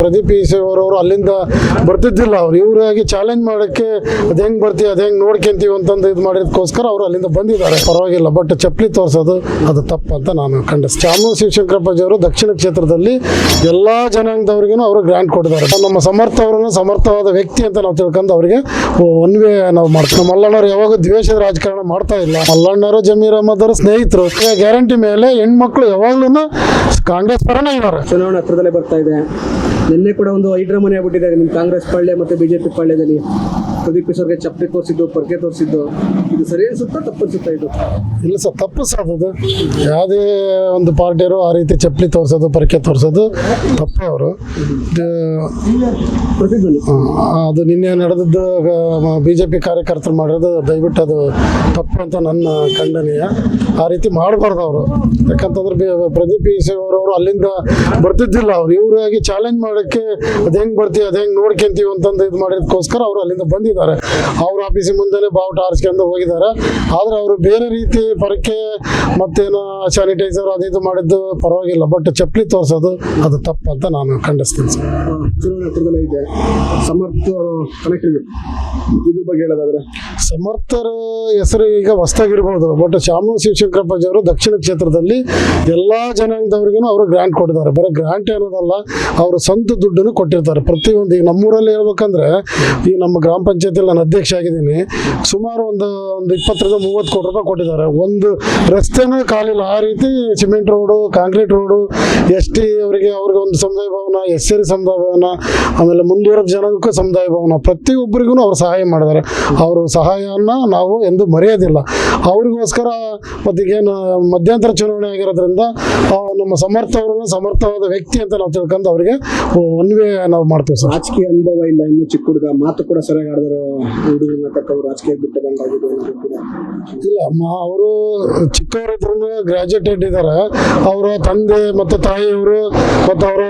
ಪ್ರದೀಪ್ ಈಶ್ವರವರು ಅಲ್ಲಿಂದ ಬರ್ತಿದ್ದಿಲ್ಲ. ಅವ್ರು ಇವರಾಗಿ ಚಾಲೆಂಜ್ ಮಾಡೋಕ್ಕೆ ಅದು ಹೆಂಗೆ ಬರ್ತೀವಿ ಅದು ಹೆಂಗೆ ನೋಡ್ಕೊಂತೀವಿ ಅಂತಂದು ಇದು ಮಾಡಿದಕ್ಕೋಸ್ಕರ ಅವರು ಅಲ್ಲಿಂದ ಬಂದಿದ್ದಾರೆ. ಪರವಾಗಿಲ್ಲ, ಬಟ್ ಚಪ್ಪಲಿ ತೋರಿಸೋದು ಅದು ತಪ್ಪಂತ ನಾನು ಖಂಡಿಸ್ತೀನಿ. ಚಾಮೂರು ಶಿವಶಂಕರಪ್ಪಾಜಿಯವರು ದಕ್ಷಿಣ ಕ್ಷೇತ್ರದಲ್ಲಿ ಎಲ್ಲ ಜನಾಂಗದವ್ರಿಗೂ ಅವರು ಗ್ರಾಂಟ್ ಕೊಟ್ಟಿದ್ದಾರೆ. ನಮ್ಮ ಸಮರ್ಥ ಅವರನ್ನು ಸಮರ್ಥವಾದ ವ್ಯಕ್ತಿ ಅಂತ ನಾವು ತಿಳ್ಕೊಂಡು ಅವರಿಗೆ ಒನ್ ವೇ ನಾವು ಮಾಡ್ತೀವಿ. ಮಲ್ಲಣ್ಣವ್ರು ಯಾವಾಗ ದ್ವೇಷದ ರಾಜಕಾರಣ ಮಾಡ್ತಾ ಇಲ್ಲ. ಮಲ್ಲಣ್ಣವರು ಜಮೀರ್ ಅಹಮದ್ ಅವರ ಸ್ನೇಹಿತರು. ಗ್ಯಾರಂಟಿ ಮೇಲೆ ಹೆಣ್ಮಕ್ಳು ಯಾವಾಗ್ಲೂ ಕಾಂಗ್ರೆಸ್ ಪರನೇ ಇದ್ದಾರೆ. ಚುನಾವಣೆ ಹತ್ರದಲ್ಲೇ ಬರ್ತಾ ಇದೆ. ನಿನ್ನೆ ಕೂಡ ಒಂದು ಹೈಡ್ರಾ ಮನೆ ಆಗ್ಬಿಟ್ಟಿದೆ ನಿಮ್ಮ ಕಾಂಗ್ರೆಸ್ ಪಾಳ್ಯ ಮತ್ತು ಬಿಜೆಪಿ ಪಾಳ್ಯದಲ್ಲಿ. ಪ್ರದೀಪ್ ಈಶ್ವರ್ಗೆ ಚಪ್ಪಲಿ ತೋರಿಸಿದ್ದು, ಪರ್ಕೆ ತೋರಿಸಿದ್ದು, ಇದು ಸರಿ ಅನ್ಸುತ್ತಾ ತಪ್ಪು ಅನ್ಸುತ್ತಾ? ಇದು ಇಲ್ಲ ಸರ್, ತಪ್ಪು ಸರ್. ಅದು ಯಾವುದೇ ಒಂದು ಪಾರ್ಟಿಯವರು ಆ ರೀತಿ ಚಪ್ಪಲಿ ತೋರಿಸೋದು, ಪರ್ಕೆ ತೋರಿಸೋದು ತಪ್ಪೇ. ಅವರು ಅದು ನಿನ್ನೆ ನಡೆದದ್ದು ಬಿಜೆಪಿ ಕಾರ್ಯಕರ್ತರು ಮಾಡಿರೋದು ದಯವಿಟ್ಟು ಅದು ತಪ್ಪು ಅಂತ ನನ್ನ ಖಂಡನೀಯ. ಆ ರೀತಿ ಮಾಡಬಾರ್ದು ಅವರು. ಯಾಕಂತಂದ್ರೆ ಪ್ರದೀಪ್ ಈಶ್ವರವರು ಅಲ್ಲಿಂದ ಬರ್ತಿದ್ದಿಲ್ಲ. ಅವ್ರು ಇವರಾಗಿ ಚಾಲೆಂಜ್ ಮಾಡೋಕ್ಕೆ ಅದು ಹೆಂಗೆ ಬರ್ತೀವಿ ಅದು ಹೆಂಗೆ ನೋಡ್ಕೊಂತೀವಿ ಅಂತಂದು ಇದು ಮಾಡಿದಕ್ಕೋಸ್ಕರ ಅವರು ಅಲ್ಲಿಂದ ಬಂದಿದ್ದಾರೆ. ಅವ್ರ ಆಫೀಸಿನ ಮುಂದೆನೇ ಬಾವುಟ ಆರಿಸ್ಕೊಂಡು ಹೋಗಿದ್ದಾರೆ. ಆದರೆ ಅವರು ಬೇರೆ ರೀತಿ ಪರಕೆ ಮತ್ತೇನು ಸ್ಯಾನಿಟೈಸರ್ ಅದು ಇದು ಮಾಡಿದ್ದು ಪರವಾಗಿಲ್ಲ, ಬಟ್ ಚಪ್ಪಲಿ ತೋರಿಸೋದು ಅದು ತಪ್ಪು ಅಂತ ನಾನು ಖಂಡಿಸ್ತೀನಿ ಸರ್. ಚುನಾವಣೆ ಹತ್ರದಲ್ಲೇ ಇದೆ. ಸಮರ್ಥ ಕನೆಕ್ಟಿವ್ ಇದ್ರ ಬಗ್ಗೆ ಹೇಳೋದಾದ್ರೆ, ಸಮರ್ಥರ ಹೆಸರು ಈಗ ಹೊಸದಾಗಿರ್ಬೋದು, ಬಟ್ ಚಾಮೂರು ಶಿವಶಂಕರಪ್ಪಾಜಿಯವರು ದಕ್ಷಿಣ ಕ್ಷೇತ್ರದಲ್ಲಿ ಎಲ್ಲ ಜನಾಂಗದವ್ರಿಗೂ ಅವರು ಗ್ರಾಂಟ್ ಕೊಟ್ಟಿದ್ದಾರೆ. ಬರೀ ಗ್ರಾಂಟ್ ಅನ್ನೋದಲ್ಲ, ಅವರು ಸ್ವಂತ ದುಡ್ಡನ್ನು ಕೊಟ್ಟಿರ್ತಾರೆ ಪ್ರತಿಯೊಂದು. ಈಗ ನಮ್ಮೂರಲ್ಲಿ ಹೇಳ್ಬೇಕಂದ್ರೆ, ಈ ನಮ್ಮ ಗ್ರಾಮ ಪಂಚಾಯತಿಯಲ್ಲಿ ನಾನು ಅಧ್ಯಕ್ಷ ಆಗಿದ್ದೀನಿ. ಸುಮಾರು ಒಂದು 20-30 ಕೋಟಿ ರೂಪಾಯಿ ಕೊಟ್ಟಿದ್ದಾರೆ. ಒಂದು ರಸ್ತೆನೂ ಕಾಲಿಲ್ಲ. ಆ ರೀತಿ cement road, concrete road, ST ಅವ್ರಿಗೆ ಒಂದು ಸಮುದಾಯ ಭವನ, SC ಸಮುದಾಯ ಭವನ, ಆಮೇಲೆ ಮುಂದುವರೆದ ಜನಾಂಗಕ್ಕೂ ಸಮುದಾಯ ಭವನ, ಪ್ರತಿಯೊಬ್ಬರಿಗೂ ಅವ್ರು ಸಹಾಯ ಮಾಡಿದ್ದಾರೆ. ಅವರು ಸಹಾಯವನ್ನು ನಾವು ಎಂದು ಮರೆಯೋದಿಲ್ಲ. ಅವ್ರಿಗೋಸ್ಕರ ಮತ್ತೀಗೇನು ಮಧ್ಯಂತರ ಚುನಾವಣೆ ಆಗಿರೋದ್ರಿಂದ ನಮ್ಮ ಸಮರ್ಥ ಅವರನ್ನು ಸಮರ್ಥವಾದ ವ್ಯಕ್ತಿ ಅಂತ ನಾವು ತಿಳ್ಕೊಂಡು ಅವರಿಗೆ ಒನ್ ವೇ ನಾವು ಮಾಡ್ತೀವಿ ಸರ್. ರಾಜಕೀಯ ಅನುಭವ ಇಲ್ಲ, ಇನ್ನು ಚಿಕ್ಕ ಹುಡುಗ, ಮಾತು ಕೂಡ ಸರಿಯಾಗಿ ಆಡಿದ್ರು. ಹುಡುಗನ ತಕ್ಕವರು ರಾಜಕೀಯ ಬಿಟ್ಟದಂಗಾಗಿದೆ. ಇಲ್ಲ, ಅವರು ಚಿಕ್ಕವರಿದ್ರು ಗ್ರಾಜುಯೇಟೆಡ್ ಇದ್ದಾರೆ. ಅವರ ತಂದೆ ಮತ್ತು ತಾಯಿಯವರು ಮತ್ತು ಅವರ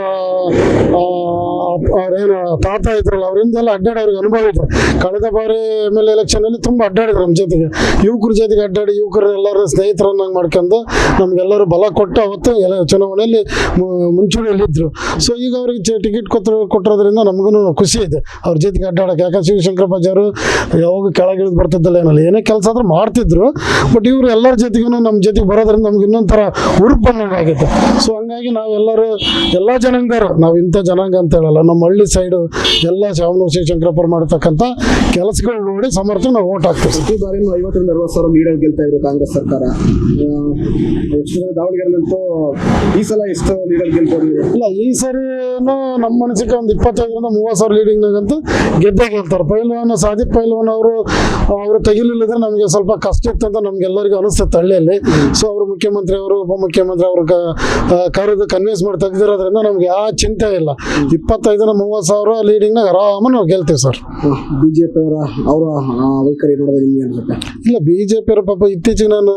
ಅವ್ರೇನು ತಾತ ಇದ್ರಲ್ಲ, ಅವರಿಂದೆಲ್ಲ ಅಡ್ಡಾಡಿ ಅವ್ರಿಗೆ ಅನುಭವ ಇದೆ. ಕಳೆದ ಬಾರಿ MLA ಎಲೆಕ್ಷನಲ್ಲಿ ತುಂಬ ಅಡ್ಡಾಡಿದ್ರು ನಮ್ಮ ಜೊತೆಗೆ. ಯುವಕರ ಜೊತೆಗೆ ಅಡ್ಡಾಡಿ ಯುವಕರು ಎಲ್ಲರೂ ಸ್ನೇಹಿತರನ್ನಾಗಿ ಮಾಡ್ಕೊಂಡು ನಮಗೆಲ್ಲರೂ ಬಲ ಕೊಟ್ಟು ಅವತ್ತು ಚುನಾವಣೆಯಲ್ಲಿ ಮುಂಚೂಣಿಯಲ್ಲಿದ್ದರು. ಸೊ ಈಗ ಅವ್ರಿಗೆ ಟಿಕೆಟ್ ಕೊಟ್ಟಿರೋದ್ರಿಂದ ನಮಗೂ ಖುಷಿ ಇದೆ ಅವ್ರ ಜೊತೆಗೆ ಅಡ್ಡಾಡೋಕೆ. ಯಾಕಂದ್ರೆ ಶಿವಶಂಕರಪ್ಪಾಜಿಯವರು ಯಾವಾಗ ಕೆಳಗಿಳಿದು ಬರ್ತಿದ್ದಲ್ಲ, ಏನಲ್ಲ ಏನೇ ಕೆಲಸ ಆದರೂ ಮಾಡ್ತಿದ್ರು. ಬಟ್ ಇವರು ಎಲ್ಲರ ಜೊತೆಗೂ ನಮ್ಮ ಜೊತೆಗೆ ಬರೋದ್ರಿಂದ ನಮ್ಗೆ ಇನ್ನೊಂಥರ ಹುರುಪು ಬಂದಂಗಾಗುತ್ತೆ. ಸೊ ಹಂಗಾಗಿ ನಾವೆಲ್ಲರೂ ಎಲ್ಲ ಜನಾಂಗದವರು, ನಾವು ಇಂಥ ಜನಾಂಗ ಅಂತ ಹೇಳಲ್ಲ, ನಮ್ಮ ಹಳ್ಳಿ ಸೈಡು ಎಲ್ಲ ಚಾಮೂರು ಶಿವಶಂಕರಪ್ಪ ಮಾಡತಕ್ಕಂಥ ಕೆಲಸಗಳು ನೋಡಿ ಸಮರ್ಥ ನಾವು ಓಟ್ ಹಾಕ್ತೀವಿ. ಪ್ರತಿ ಬಾರಿ 50-60 ಸಾವಿರ ಲೀಡರ್ ಗೆಲ್ತಾ ಇದ್ರು ಕಾಂಗ್ರೆಸ್ ಸರ್ಕಾರ. ದಾವಣಗೆರೆಯಲ್ಲಂತೂ ಈ ಸಲ ಎಷ್ಟು ಲೀಡರ್ ಗೆಲ್ಬೋದು? ಇಲ್ಲ, ಈ ಸರಿನೂ ನಮ್ಮ ಮನಸ್ಸಿಗೆ ಒಂದು 25-30 ಸಾವಿರ ಲೀಡಿಂಗ್ನಾಗಂತೂ ಗೆದ್ದೇ ಗೆಲ್ತಾರೆ. ಪೈಲ್ವಾನ್ ಸಾದಿಕ್ ಪೈಲ್ವಾನ್ ಅವರು ತೆಗಿಲಿಲ್ಲದ್ರೆ ನಮಗೆ ಸ್ವಲ್ಪ ಕಷ್ಟ ಇತ್ತು ಅಂತ ನಮ್ಗೆಲ್ಲರಿಗೂ ಅನಿಸುತ್ತೆ ಹಳ್ಳಿಯಲ್ಲಿ. ಸೊ ಅವರು ಮುಖ್ಯಮಂತ್ರಿ ಅವರು ಉಪಮುಖ್ಯಮಂತ್ರಿ ಅವರು ಕರೆದು ಕನ್ವಿನ್ಸ್ ಮಾಡಿ ತೆಗೆದಿರೋದ್ರಿಂದ ನಮ್ಗೆ ಯಾವ ಚಿಂತೆ ಇಲ್ಲ. 25-30 ಸಾವಿರ ಲೀಡಿಂಗ್ನಾಗ ಆರಾಮ ನಾವು ಗೆಲ್ತೀವಿ ಸರ್. ಬಿಜೆಪಿ ಅವರ ವೈಖರಿ ನೋಡೋದು ನಿಮ್ಗೆ ಅನ್ಸುತ್ತೆ? ಇಲ್ಲ, ಬಿಜೆಪಿಯವರು ಪಾಪ ಇತ್ತೀಚೆಗೆ ನಾನು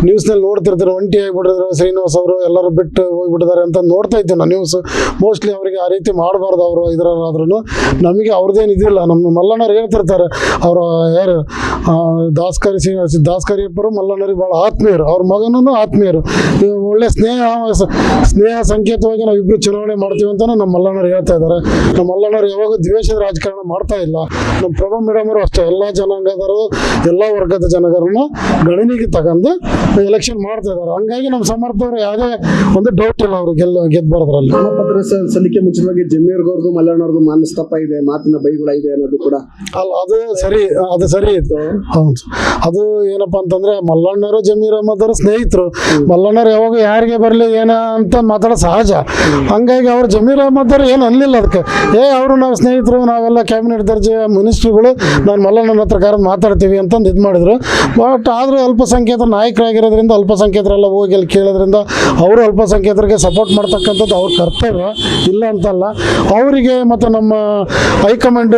ನ್ಯೂಸ್ನಲ್ಲಿ ನೋಡ್ತಿರ್ತಾರೆ, ಒಂಟಿ ಆಗಿಬಿಟ್ಟಿದ್ರು, ಶ್ರೀನಿವಾಸ್ ಅವರು ಎಲ್ಲರೂ ಬಿಟ್ಟು ಹೋಗ್ಬಿಟ್ಟಿದ್ದಾರೆ ಅಂತ ನೋಡ್ತಾ ಇದ್ದೆ ನಾನು ನ್ಯೂಸ್. ಮೋಸ್ಟ್ಲಿ ಅವರಿಗೆ ಆ ರೀತಿ ಮಾಡಬಾರ್ದು ಅವರು ಇದರಾದ್ರೂ. ನಮಗೆ ಅವ್ರದ್ದೇನು ಇದಿಲ್ಲ. ನಮ್ಮ ಮಲ್ಲಣ್ಣವ್ರು ಹೇಳ್ತಿರ್ತಾರೆ, ಅವರು ಯಾರು ದಾಸ್ಕರಿಯಪ್ಪರು ಮಲ್ಲಣ್ಣವ್ರಿಗೆ ಭಾಳ ಆತ್ಮೀಯರು, ಅವ್ರ ಮಗನೂ ಆತ್ಮೀಯರು. ಒಳ್ಳೆ ಸ್ನೇಹ ಸಂಕೇತವಾಗಿ ನಾವು ಇಬ್ಬರು ಚುನಾವಣೆ ಮಾಡ್ತೀವಿ ಅಂತ ನಮ್ಮ ಮಲ್ಲಣ್ಣವ್ರು ಹೇಳ್ತಾ ಇದ್ದಾರೆ. ನಮ್ಮ ಮಲ್ಲಣ್ಣವ್ರು ಯಾವಾಗ ದ್ವೇಷದ ರಾಜಕಾರಣ ಮಾಡ್ತಾ ಇಲ್ಲ. ನಮ್ಮ ಪ್ರಭಾ ಮೇಡಮ್ ಅವರು ಅಷ್ಟೇ ಎಲ್ಲ ಜನಾಂಗದವರು, ಎಲ್ಲ ವರ್ಗದ ಜನರನ್ನು ಗಣನೆಗೆ ತಗೊಂಡು ಎಲೆಕ್ಷನ್ ಮಾಡ್ತಾ ಇದ್ದಾರೆ. ಹಂಗಾಗಿ ನಮ್ಮ ಸಮರ್ಥವರು ಯಾವುದೇ ಒಂದು ಡೌಟ್ ಇಲ್ಲ ಅವರು ಗೆದ್ಬಾರ್ದ್ರಲ್ಲಿ. ನಾಮಪತ್ರ ಸಲ್ಲಿಕೆ ಮುಂಚಿತವಾಗಿ ಜಮೀರ್ಗವ್ರಿಗೂ ಮಲ್ಲಣ್ಣವ್ರಿಗೂ ಮಾನಸ್ತಪ್ಪ ಇದೆ, ಮಾತಿನ ಬೈಗುಳ ಇದೆ ಅನ್ನೋದು ಕೂಡ ಅಲ್ಲ. ಅದು ಸರಿ ಇತ್ತು. ಹೌದು, ಅದು ಏನಪ್ಪಾ ಅಂತಂದ್ರೆ ಮಲ್ಲಣ್ಣವರು ಜಮೀರ್ ಅಹಮದ್ ಅವರು ಸ್ನೇಹಿತರು. ಮಲ್ಲಣ್ಣವ್ರು ಯಾವಾಗ ಯಾರಿಗೆ ಬರಲಿ ಏನ ಅಂತ ಮಾತಾಡೋ ಸಹಜ. ಹಂಗಾಗಿ ಅವರು ಜಮೀರ್ ಅಹಮದ್ ಅವರು ಏನು ಅನ್ಲಿಲ್ಲ ಅದಕ್ಕೆ. ಅವರು ನಾವು ಸ್ನೇಹಿತರು, ನಾವೆಲ್ಲ ಕ್ಯಾಬಿನೆಟ್ ದರ್ಜೆ ಮಿನಿಸ್ಟ್ರುಗಳು, ನಾನು ಮಲ್ಲಣ್ಣನ ಹತ್ರ ಕರೆದು ಮಾತಾಡ್ತೀವಿ ಅಂತಂದು ಇದು ಮಾಡಿದ್ರು. ಬಟ್ ಆದರೂ ಅಲ್ಪಸಂಖ್ಯಾತರ ನಾಯಕರಾಗಿರೋದ್ರಿಂದ ಅಲ್ಪಸಂಖ್ಯಾತರೆಲ್ಲ ಹೋಗಿ ಅಲ್ಲಿ ಕೇಳೋದ್ರಿಂದ ಅವರು ಅಲ್ಪಸಂಖ್ಯಾತರಿಗೆ ಸಪೋರ್ಟ್ ಮಾಡ್ತಕ್ಕಂಥದ್ದು ಅವ್ರ ಕರ್ತವ್ಯ, ಇಲ್ಲ ಅಂತಲ್ಲ. ಅವರಿಗೆ ಮತ್ತು ನಮ್ಮ ಹೈಕಮಾಂಡ್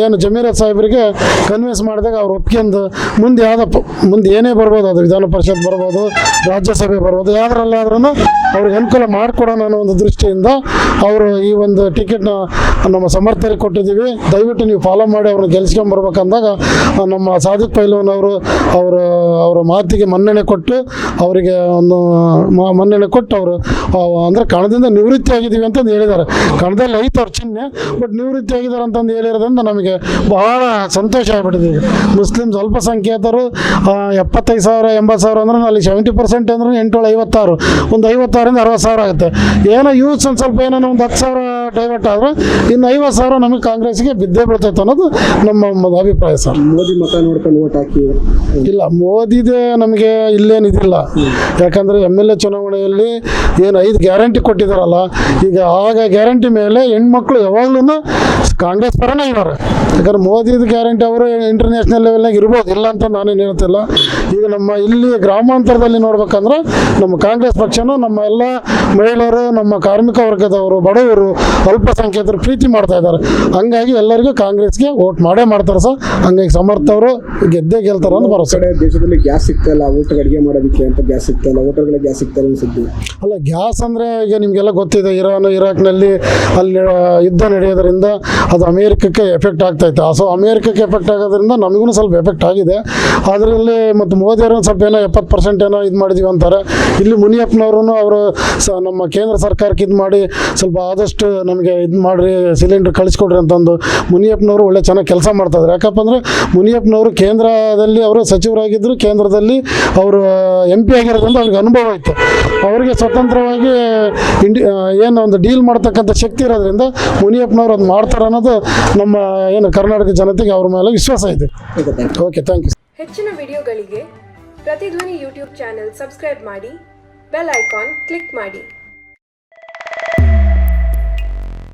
ಏನು ಜಮೀರ್ ಸಾಹೇಬರಿಗೆ ಕನ್ವಿನ್ಸ್ ಮಾಡಿದಾಗ ಅವ್ರು ಒಪ್ಕೊಂಡು ಮುಂದೆ ಏನೇ ಬರ್ಬೋದು, ಅದು ವಿಧಾನ ಪರಿಷತ್ ಬರ್ಬೋದು, ರಾಜ್ಯಸಭೆ ಬರ್ಬೋದು, ಯಾವುದ್ರಲ್ಲಾದ್ರೂ ಅವ್ರಿಗೆ ಅನುಕೂಲ ಮಾಡಿಕೊಡೋಣ ಅನ್ನೋ ಒಂದು ದೃಷ್ಟಿಯಿಂದ ಅವರು ಈ ಒಂದು ಟಿಕೆಟ್ ಟಿಕೆಟ್ನ ನಮ್ಮ ಸಮರ್ಥರಿಗೆ ಕೊಟ್ಟಿದ್ದೀವಿ, ದಯವಿಟ್ಟು ನೀವು ಫಾಲೋ ಮಾಡಿ ಅವ್ರನ್ನ ಗೆಲ್ಸ್ಕೊಂಬರ್ಬೇಕಂದಾಗ ನಮ್ಮ ಸಾದಿಕ್ ಪೈಲ್ವಾನ್ ಅವರು ಅವರ ಮಾತಿಗೆ ಮನ್ನಣೆ ಕೊಟ್ಟು ಅವರಿಗೆ ಒಂದು ಮನ್ನಣೆ ಕೊಟ್ಟು ಅವರು ಅಂದರೆ ಕಣದಿಂದ ನಿವೃತ್ತಿ ಆಗಿದ್ದೀವಿ ಅಂತಂದು ಹೇಳಿದ್ದಾರೆ. ಕಣದಲ್ಲಿ ಐತೆ ಅವ್ರ ಚಿಹ್ನೆ, ಬಟ್ ನಿವೃತ್ತಿ ಆಗಿದ್ದಾರೆ ಅಂತಂದು ಹೇಳಿರೋದ್ರಿಂದ ನಮಗೆ ಬಹಳ ಸಂತೋಷ ಆಗಿಬಿಟ್ಟಿದೆ. ಮುಸ್ಲಿಮ್ಸ್ ಅಲ್ಪಸಂಖ್ಯಾತರು 75,000 80,000 ಅಂದ್ರೆ ಅಲ್ಲಿ 70% ಅಂದ್ರೆ 856 ಒಂದು 56ರಿಂದ 60,000 ಆಗುತ್ತೆ. ಏನೋ ಯೂತ್ಸ್ ಒಂದು ಸ್ವಲ್ಪ ಏನೋ ಒಂದು 10,000 ಡೈವರ್ಟ್ ಆದರೆ ಇನ್ನು 50,000 ನಮಗೆ ಕಾಂಗ್ರೆಸ್ಗೆ ಬಿದ್ದೇ ಬೀಳ್ತೈತೆ ಅನ್ನೋದು ನಮ್ಮ ಅಭಿಪ್ರಾಯ ಸರ್. ಮೋದಿ ಮತ ನೋಡ್ಕೊಂಡು ಓಟ್ ಹಾಕಿ ಇಲ್ಲ, ಮೋದಿದೇ ನಮಗೆ ಇಲ್ಲೇನಿದಿಲ್ಲ. ಯಾಕಂದರೆ MLA ಚುನಾವಣೆಯಲ್ಲಿ ಏನು 5 ಗ್ಯಾರಂಟಿ ಕೊಟ್ಟಿದ್ದಾರಲ್ಲ, ಈಗ ಆಗ ಗ್ಯಾರಂಟಿ ಮೇಲೆ ಹೆಣ್ಮಕ್ಳು ಯಾವಾಗಲೂ ಕಾಂಗ್ರೆಸ್ ಪರನೇ ಇದ್ದಾರೆ. ಯಾಕಂದ್ರೆ ಮೋದಿದು ಗ್ಯಾರಂಟಿ ಅವರು ಇಂಟರ್ನ್ಯಾಷನಲ್ ಲೆವೆಲ್ನಾಗ ಇರ್ಬೋದು, ಇಲ್ಲ ಅಂತ ನಾನೇನು ಹೇಳ್ತಿಲ್ಲ. ಈಗ ನಮ್ಮ ಇಲ್ಲಿ ಗ್ರಾಮಾಂತರದಲ್ಲಿ ನೋಡ್ಬೇಕಂದ್ರೆ ನಮ್ಮ ಕಾಂಗ್ರೆಸ್ ಪಕ್ಷನೂ ನಮ್ಮ ಎಲ್ಲ ಮಹಿಳೆಯರು, ನಮ್ಮ ಕಾರ್ಮಿಕ ವರ್ಗದವರು, ಬಡವರು, ಅಲ್ಪಸಂಖ್ಯಾತರು ಪ್ರೀತಿ ಮಾಡ್ತಾ ಇದ್ದಾರೆ. ಹಂಗಾಗಿ ಎಲ್ಲರಿಗೂ ಕಾಂಗ್ರೆಸ್ಗೆ ವೋಟ್ ಮಾಡೇ ಮಾಡ್ತಾರೆ ಸರ್. ಹಂಗಾಗಿ ಸಮರ್ಥವರು ಗೆದ್ದೇ ಗೆಲ್ತಾರೆ ಅಂತ ಭರವಸೆ. ಕಡೆ ದೇಶದಲ್ಲಿ ಗ್ಯಾಸ್ ಸಿಗ್ತಾಯಿಲ್ಲ, ಊಟಕ್ಕೆ ಅಡುಗೆ ಮಾಡೋದಕ್ಕೆ ಅಂತ ಗ್ಯಾಸ್ ಸಿಗ್ತಾಯಿಲ್ಲ, ಹೋಟೆಲ್ಗಳಿಗೆ ಗ್ಯಾಸ್ ಸಿಗ್ತಾಯಿಲ್ಲ ಅನ್ಸುತ್ತೆ. ಅಲ್ಲ, ಗ್ಯಾಸ್ ಅಂದರೆ ಈಗ ನಿಮಗೆಲ್ಲ ಗೊತ್ತಿದೆ, ಇರಾಕ್ನಲ್ಲಿ ಅಲ್ಲಿ ಯುದ್ಧ ನಡೆಯೋದ್ರಿಂದ ಅದು ಅಮೇರಿಕಕ್ಕೆ ಎಫೆಕ್ಟ್ ಆಗ್ತಾಯಿತ್ತು. ಸೊ ಅಮೇರಿಕಕ್ಕೆ ಎಫೆಕ್ಟ್ ಆಗೋದ್ರಿಂದ ನಮಗೂ ಸ್ವಲ್ಪ ಎಫೆಕ್ಟ್ ಆಗಿದೆ. ಅದರಲ್ಲಿ ಮತ್ತು ಮೋದಿಯವರು ಸ್ವಲ್ಪ ಏನೋ 70% ಏನೋ ಇದು ಮಾಡಿದ್ದೀವಿ ಅಂತಾರೆ. ಇಲ್ಲಿ ಮುನಿಯಪ್ಪನವರು ಅವರು ನಮ್ಮ ಕೇಂದ್ರ ಸರ್ಕಾರಕ್ಕೆ ಇದು ಮಾಡಿ ಸ್ವಲ್ಪ ಆದಷ್ಟು ನಮಗೆ ಇದು ಮಾಡಿರಿ, ಸಿಲಿಂಡರ್ ಕಳಿಸ್ಕೊಡ್ರಿ ಅಂತಂದು ಮುನಿಯಪ್ಪನವರು ಒಳ್ಳೆ ಚೆನ್ನಾಗಿ ಕೆಲಸ ಮಾಡ್ತಾಯಿದ್ರು. ಯಾಕಪ್ಪ ಅಂದರೆ ಮುನಿಯಪ್ಪನವರು ಕೇಂದ್ರದಲ್ಲಿ ಅವರು ಸಚಿವರಾಗಿದ್ದರು, ಕೇಂದ್ರದಲ್ಲಿ ಅವರು MP ಆಗಿರೋದ್ರಿಂದ ಅವ್ರಿಗೆ ಅನುಭವ ಇತ್ತು. ಅವರಿಗೆ ಸ್ವತಂತ್ರವಾಗಿ ಏನು ಒಂದು ಡೀಲ್ ಮಾಡ್ತಕ್ಕಂಥ ಶಕ್ತಿ ಇರೋದ್ರಿಂದ ಮುನಿಯಪ್ಪನವರು ಅದು ಮಾಡ್ತಾರೆ ಅನ್ನೋದು ನಮ್ಮ ಏನು ಕರ್ನಾಟಕ ಜನತೆಗೆ ಅವ್ರ ಮೇಲೆ ವಿಶ್ವಾಸ ಇದೆ. Okay, thank you. ಹೆಚ್ಚಿನ ವಿಡಿಯೋಗಳಿಗೆ ಪ್ರತಿಧ್ವನಿ ಯೂಟ್ಯೂಬ್ ಚಾನೆಲ್ ಸಬ್ಸ್ಕ್ರೈಬ್ ಮಾಡಿ, ಬೆಲ್ ಐಕಾನ್ ಕ್ಲಿಕ್ ಮಾಡಿ.